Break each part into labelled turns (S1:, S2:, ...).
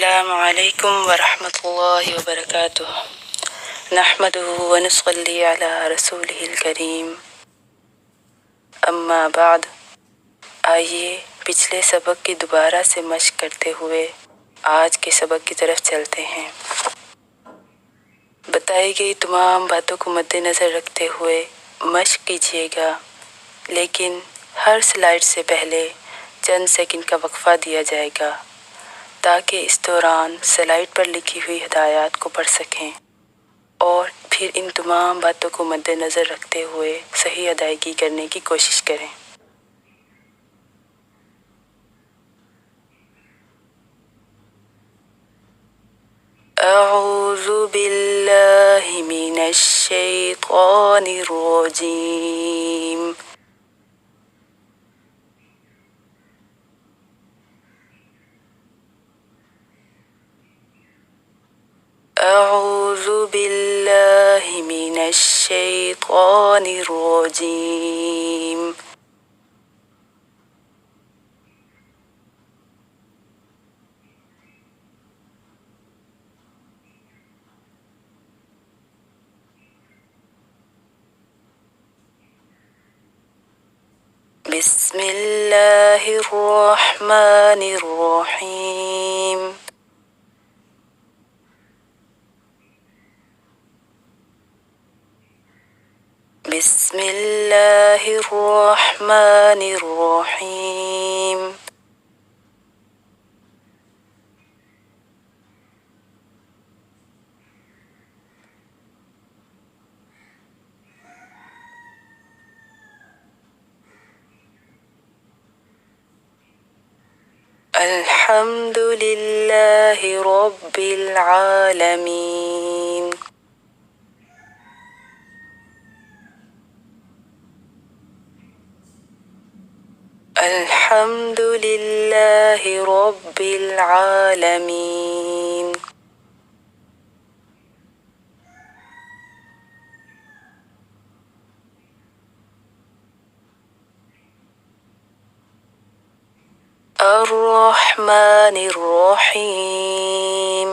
S1: السلام علیکم ورحمۃ اللہ وبرکاتہ نحمده ونصلی علی رسولہ الکریم اما بعد، آئیے پچھلے سبق کی دوبارہ سے مشق کرتے ہوئے آج کے سبق کی طرف چلتے ہیں۔ بتائی گئی تمام باتوں کو مد نظر رکھتے ہوئے مشق کیجیے گا، لیکن ہر سلائیڈ سے پہلے چند سیکنڈ کا وقفہ دیا جائے گا تاکہ اس دوران سلائیڈ پر لکھی ہوئی ہدایات کو پڑھ سکیں اور پھر ان تمام باتوں کو مد نظر رکھتے ہوئے صحیح ادائیگی کرنے کی کوشش کریں۔ اعوذ باللہ من الشیطان الرجیم۔ اعوذ باللہ من الشیطان الرجیم۔ بسم اللہ الرحمن الرحیم۔ بسم اللہ الرحمن الرحیم۔ الحمد للہ رب العالمین۔ الحمد للہ رب العالمین۔ الرحمن الرحیم۔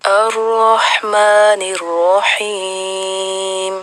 S1: الرحمن الرحیم۔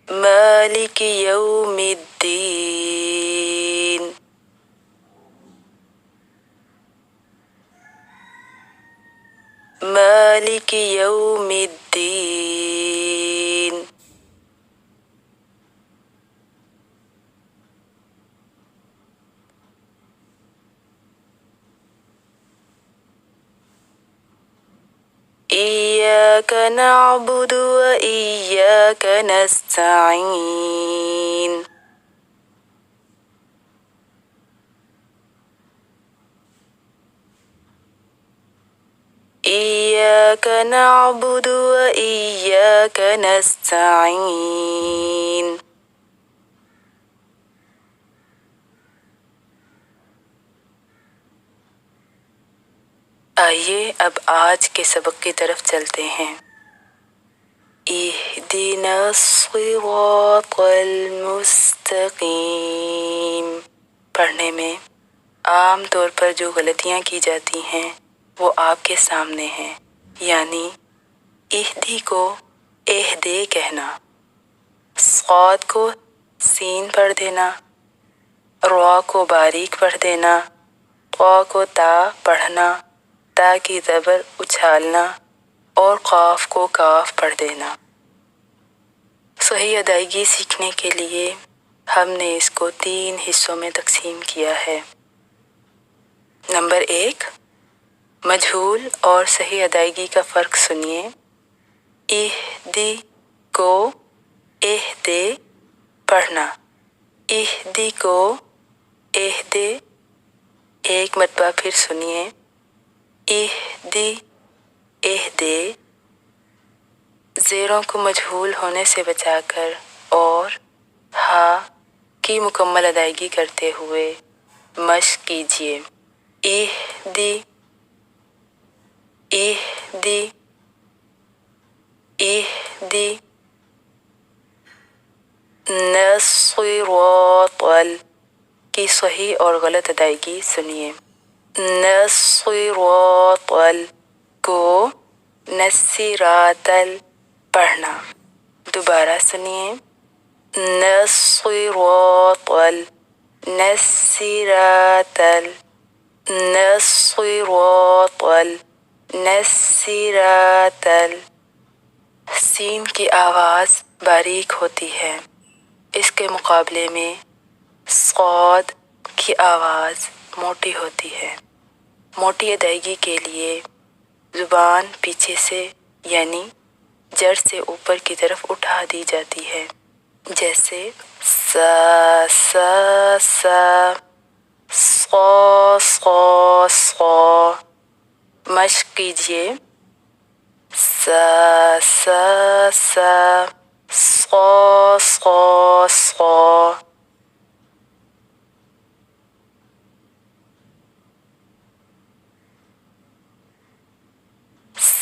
S1: مالک یوم الدین۔ مالک یوم الدین۔ ایاک نعبد و ایاک نستعین۔ ایاک نعبد و ایاک نستعین۔ آئیے اب آج کے سبق کی طرف چلتے ہیں۔ اہدنا الصراط المستقیم پڑھنے میں عام طور پر جو غلطیاں کی جاتی ہیں وہ آپ کے سامنے ہیں، یعنی اہدی کو اہدے کہنا، صاد کو سین پڑھ دینا، را کو باریک پڑھ دینا، قا کو تا پڑھنا، تا کی زبر اچھالنا اور قاف کو کاف پڑھ دینا۔ صحیح ادائیگی سیکھنے کے لیے ہم نے اس کو 3 حصوں میں تقسیم کیا ہے۔ نمبر 1، مجہول اور صحیح ادائیگی کا فرق سنیے۔ اہدی کو اہدے پڑھنا، اہدی کو اہدے، ایک مرتبہ پھر سنیے۔ اہدی اہدے، زیروں کو مجہول ہونے سے بچا کر اور ہا کی مکمل ادائیگی کرتے ہوئے مشق کیجیے۔ اہدی اہدی اهدي اهدي نصراط کی صحیح اور غلط ادائیگی سنیے۔ نصراط کو نصیراتل پڑھنا۔ دوبارہ سنیے۔ نصراط نصیراتل نصراط نصیراتل۔ سین کی آواز باریک ہوتی ہے، اس کے مقابلے میں صاد کی آواز موٹی ہوتی ہے۔ موٹی ادائیگی کے لیے زبان پیچھے سے یعنی جڑ سے اوپر کی طرف اٹھا دی جاتی ہے، جیسے سا سا سا، صا صا صا۔ مشق کیجئے۔ سا سا سا، صا صا صا۔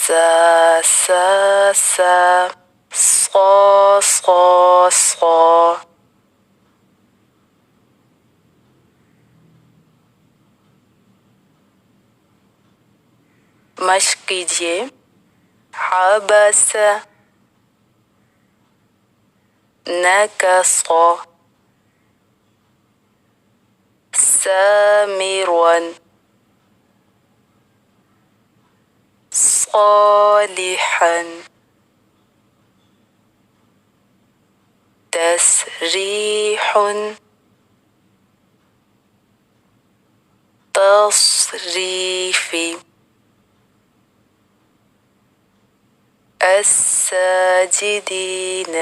S1: سا سا سا، صا صا صا۔ مشق کیجئے۔ عبس نکص سامر صالحا تسريح تصريف الساجدين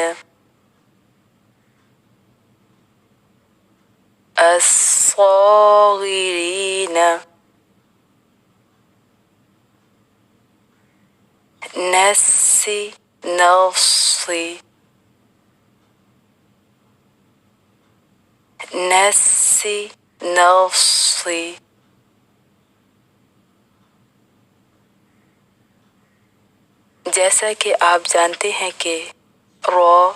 S1: الصاغرين نسي نصي نسي نصي۔ جیسا کہ آپ جانتے ہیں کہ رو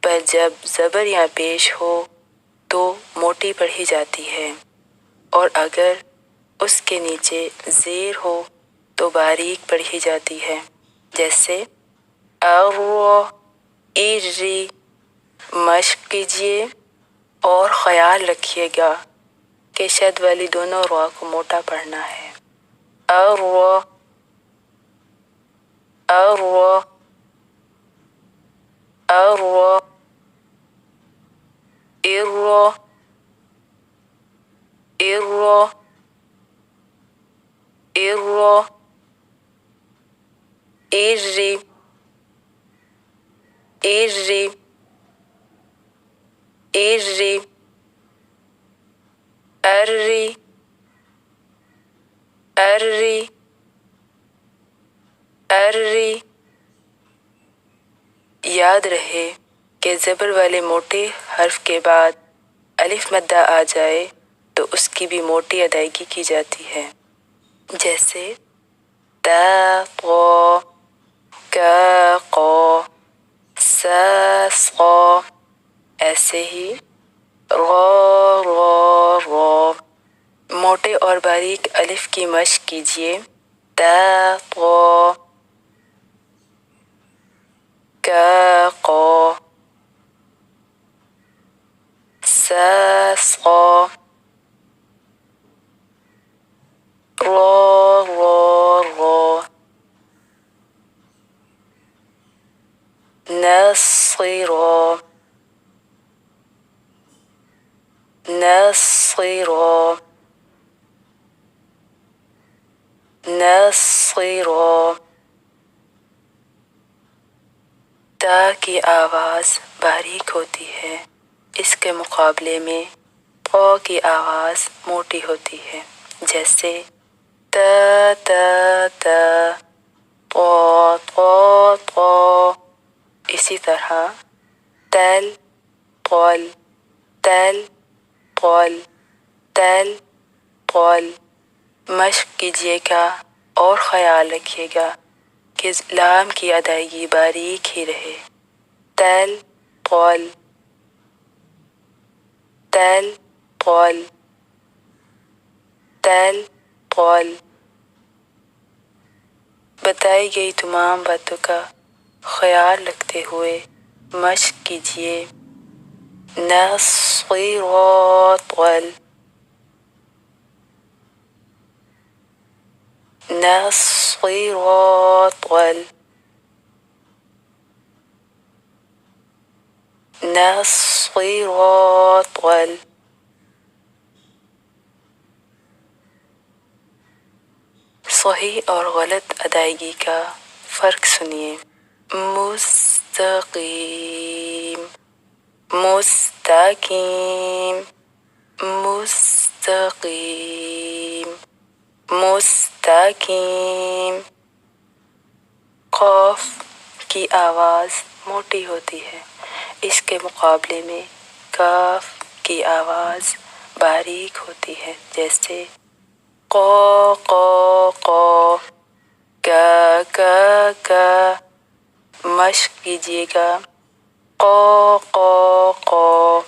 S1: پر جب زبر یا پیش ہو تو موٹی پڑھی جاتی ہے، اور اگر اس کے نیچے زیر ہو تو باریک پڑھی جاتی ہے، جیسے ارو ایری۔ مشق کیجئے اور خیال رکھیے گا کہ شد والی دونوں رو کو موٹا پڑھنا ہے۔ ارو ارو ارو، ارو ارو ارو، ایری ایری ایری، اری اری اری۔ یاد رہے کہ زبر والے موٹے حرف کے بعد الف مدہ آ جائے تو اس کی بھی موٹی ادائیگی کی جاتی ہے، جیسے تا قو، کا قو، سا صا۔ ایسے ہی رو رو رو۔ موٹے اور باریک الف کی مشق کیجئے۔ تا قو، کا قو، سا صا، رو رو رو۔ نصرا نصرا نصرا۔ تا کی آواز باریک ہوتی ہے، اس کے مقابلے میں قو کی آواز موٹی ہوتی ہے، جیسے تا تا تا، طا طا طا۔ اسی طرح تل قل تل قل تل قل۔ مشق کیجئے گا اور خیال رکھیے گا کہ لام کی ادائیگی باریک ہی رہے۔ تل قول، تل قول، تل قول۔ بتائی گئی تمام باتوں کا خیال رکھتے ہوئے مشق کیجیے۔ نصراط وال، نصراط وال، نصراط وال۔ صحیح اور غلط ادائیگی کا فرق سنیے۔ مستقیم، مستقیم، مستقیم، مستقیم۔ قاف کی آواز موٹی ہوتی ہے، اس کے مقابلے میں کاف کی آواز باریک ہوتی ہے، جیسے قا قا قا، کا کا کا۔ مشق کیجیے گا۔ قا قا قا،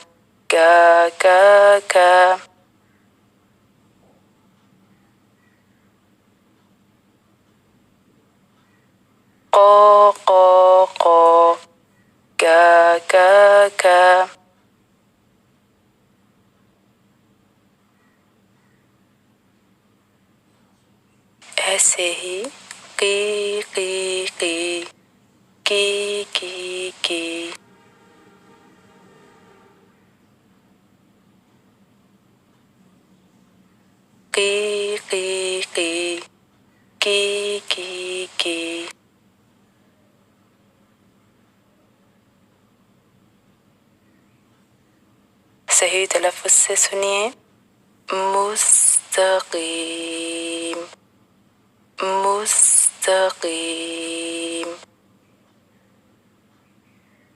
S1: کا کا کا۔ قا قا قا، کا کا کا۔ ایسے ہی قی قی قی، کی کی کی۔ قی قی قی، کی کی کی۔ صحیح تلفظ سے سنیے۔ مستقیم، مستقیم۔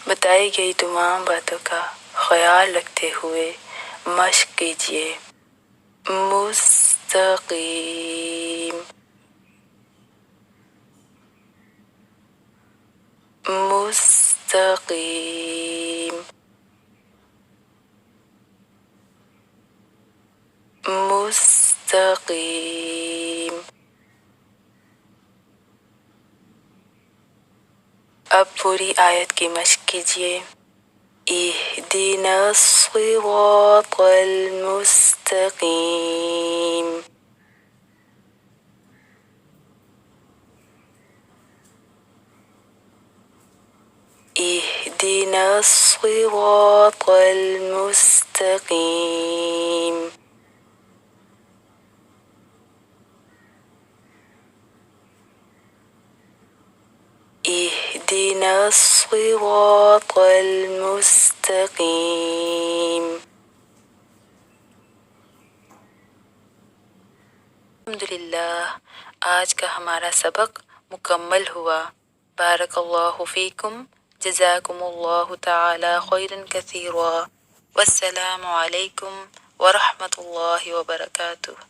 S1: بتائی گئی تمام باتوں کا خیال رکھتے ہوئے مشق کیجیے۔ مستقیم، مستقیم، مستقیم۔ اب پوری آیت کی مشق کیجیے۔ اہدنا الصراط المستقیم، اہدنا الصراط المستقیم۔ اهدنا الصراط المستقیم۔ الحمدللہ، آج کا ہمارا سبق مکمل ہوا۔ بارک اللہ فیکم، جزاکم اللہ تعالی خیرا کثیرا، والسلام علیکم ورحمۃ اللہ وبرکاتہ۔